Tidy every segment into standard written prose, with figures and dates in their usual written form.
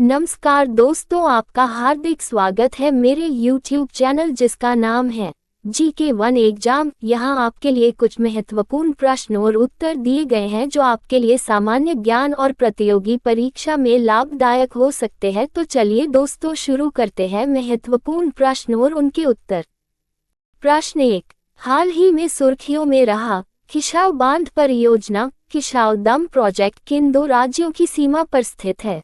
नमस्कार दोस्तों, आपका हार्दिक स्वागत है मेरे YouTube चैनल जिसका नाम है GK1 एग्जाम। यहाँ आपके लिए कुछ महत्वपूर्ण प्रश्न और उत्तर दिए गए हैं जो आपके लिए सामान्य ज्ञान और प्रतियोगी परीक्षा में लाभदायक हो सकते हैं। तो चलिए दोस्तों शुरू करते हैं महत्वपूर्ण प्रश्न और उनके उत्तर। प्रश्न 1, हाल ही में सुर्खियों में रहा किसाऊ बांध परियोजना किसाऊ दम प्रोजेक्ट किन दो राज्यों की सीमा पर स्थित है?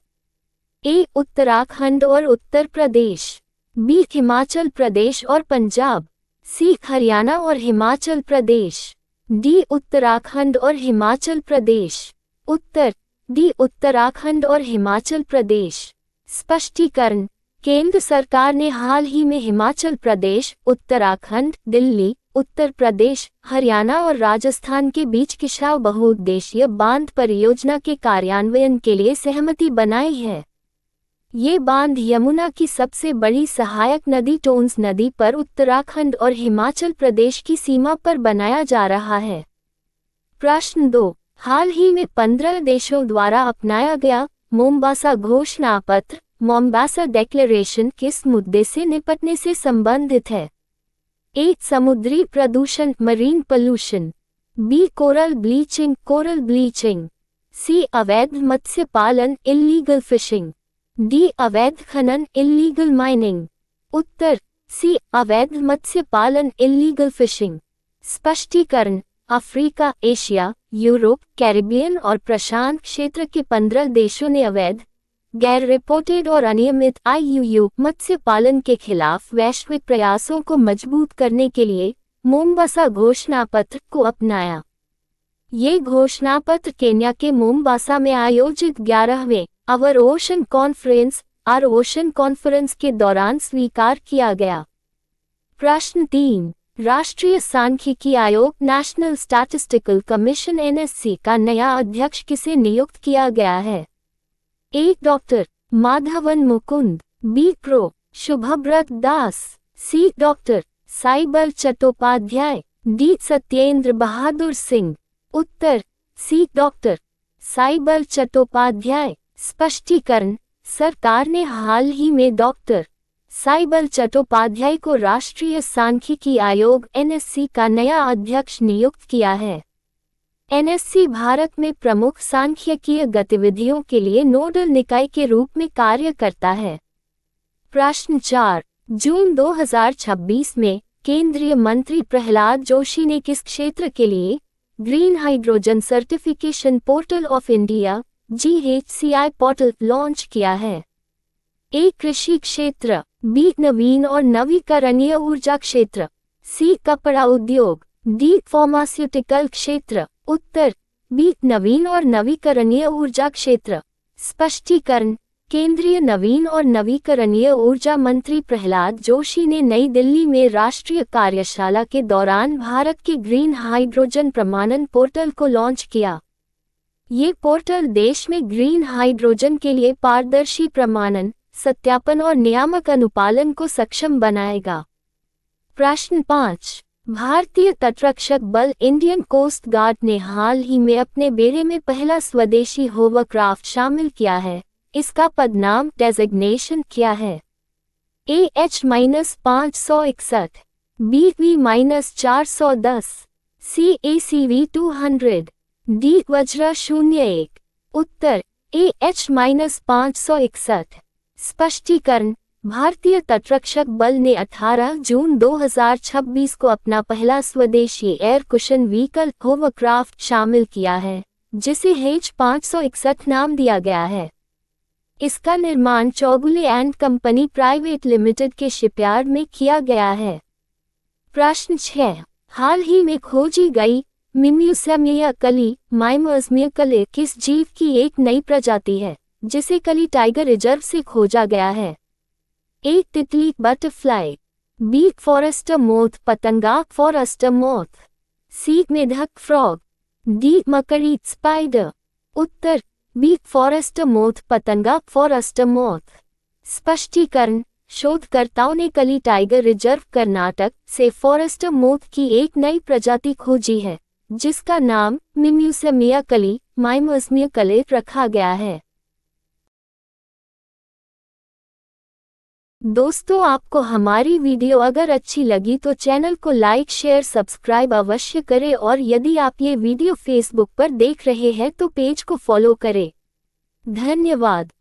ए. उत्तराखंड और उत्तर प्रदेश, बी. हिमाचल प्रदेश और पंजाब, सी. हरियाणा और हिमाचल प्रदेश, डी. उत्तराखंड और हिमाचल प्रदेश। उत्तर डी. उत्तराखंड और हिमाचल प्रदेश। स्पष्टीकरण, केंद्र सरकार ने हाल ही में हिमाचल प्रदेश, उत्तराखंड, दिल्ली, उत्तर प्रदेश, हरियाणा और राजस्थान के बीच किसाऊ बहुउद्देशीय बांध परियोजना के कार्यान्वयन के लिए सहमति बनाई है। ये बांध यमुना की सबसे बड़ी सहायक नदी टोंस नदी पर उत्तराखंड और हिमाचल प्रदेश की सीमा पर बनाया जा रहा है। प्रश्न 2, हाल ही में 15 देशों द्वारा अपनाया गया मोम्बासा घोषणा पत्र मोम्बासा डिक्लेरेशन किस मुद्दे से निपटने से संबंधित है? ए. समुद्री प्रदूषण marine pollution, B. Coral bleaching, C. अवैध मत्स्य पालन इल्लीगल फिशिंग, डी. अवैध खनन इल्लीगल माइनिंग। उत्तर सी. अवैध मत्स्य पालन इल्लीगल फिशिंग। स्पष्टीकरण, अफ्रीका, एशिया, यूरोप, कैरिबियन और प्रशांत क्षेत्र के 15 देशों ने अवैध, गैर रिपोर्टेड और अनियमित IUU मत्स्य पालन के खिलाफ वैश्विक प्रयासों को मजबूत करने के लिए मोम्बासा घोषणा पत्र को अपनाया। ये घोषणा पत्र केन्या के मोम्बासा में आयोजित 11वें आवर ओशन कॉन्फ्रेंस के दौरान स्वीकार किया गया। प्रश्न 3, राष्ट्रीय सांख्यिकी आयोग नेशनल स्टैटिस्टिकल कमीशन NSC का नया अध्यक्ष किसे नियुक्त किया गया है? A. Doctor Madhavan Mukund, B. प्रो. Shubhavrata Das, C. Doctor Saibal Chattopadhyay, D. Satyendra Bahadur Singh. उत्तर सी. डॉक्टर साइबर चट्टोपाध्याय। स्पष्टीकरण, सरकार ने हाल ही में डॉक्टर साइबर चट्टोपाध्याय को राष्ट्रीय सांख्यिकी आयोग NSC का नया अध्यक्ष नियुक्त किया है। NSC भारत में प्रमुख सांख्यिकीय गतिविधियों के लिए नोडल निकाय के रूप में कार्य करता है। प्रश्न 4, जून 2026 में केंद्रीय मंत्री प्रहलाद जोशी ने किस क्षेत्र के लिए green hydrogen certification portal of India GHCI portal launch किया है? ए. कृषि क्षेत्र, बी. नवीन और नवीकरणीय ऊर्जा क्षेत्र, सी. कपड़ा उद्योग, डी. फार्मास्यूटिकल क्षेत्र। उत्तर बी. नवीन और नवीकरणीय ऊर्जा क्षेत्र। स्पष्टीकरण, केंद्रीय नवीन और नवीकरणीय ऊर्जा मंत्री प्रहलाद जोशी ने नई दिल्ली में राष्ट्रीय कार्यशाला के दौरान भारत के ग्रीन हाइड्रोजन प्रमाणन पोर्टल को लॉन्च किया। ये पोर्टल देश में ग्रीन हाइड्रोजन के लिए पारदर्शी प्रमाणन, सत्यापन और नियामक अनुपालन को सक्षम बनाएगा। प्रश्न 5, भारतीय तटरक्षक बल इंडियन कोस्ट गार्ड ने हाल ही में अपने बेड़े में पहला स्वदेशी होवरक्राफ्ट शामिल किया है। इसका पदनाम डेजिग्नेशन क्या है? A. H-561, B. V-410, C. ACV 200, D. Vajra 01। उत्तर ए. H-561। स्पष्टीकरण, भारतीय तटरक्षक बल ने 18 जून 2026 को अपना पहला स्वदेशी एयर कुशन व्हीकल होवरक्राफ्ट शामिल किया है, जिसे H-561 नाम दिया गया है। इसका निर्माण Chowgule and company private limited के शिपयार्ड में किया गया है। प्रश्न 6, हाल ही में खोजी गई मिम्यूसिया कली किस जीव की एक नई प्रजाति है जिसे कली टाइगर रिजर्व से खोजा गया है? ए. तितली बटरफ्लाई, बी. फॉरेस्टर मोथ पतंगा फॉरेस्टर मोथ, सी. मेढक फ्रॉग, डी. मकड़ी स्पाइडर। उत्तर बी. फॉरेस्टर मोथ पतंगा फॉरेस्टर मोथ। स्पष्टीकरण, शोधकर्ताओं ने कली टाइगर रिजर्व कर्नाटक से फॉरेस्टर मोथ की एक नई प्रजाति खोजी है जिसका नाम मिम्यूसिया कली रखा गया है। दोस्तों, आपको हमारी वीडियो अगर अच्छी लगी तो चैनल को लाइक शेयर सब्सक्राइब अवश्य करें और यदि आप ये वीडियो फेसबुक पर देख रहे हैं तो पेज को फॉलो करें। धन्यवाद।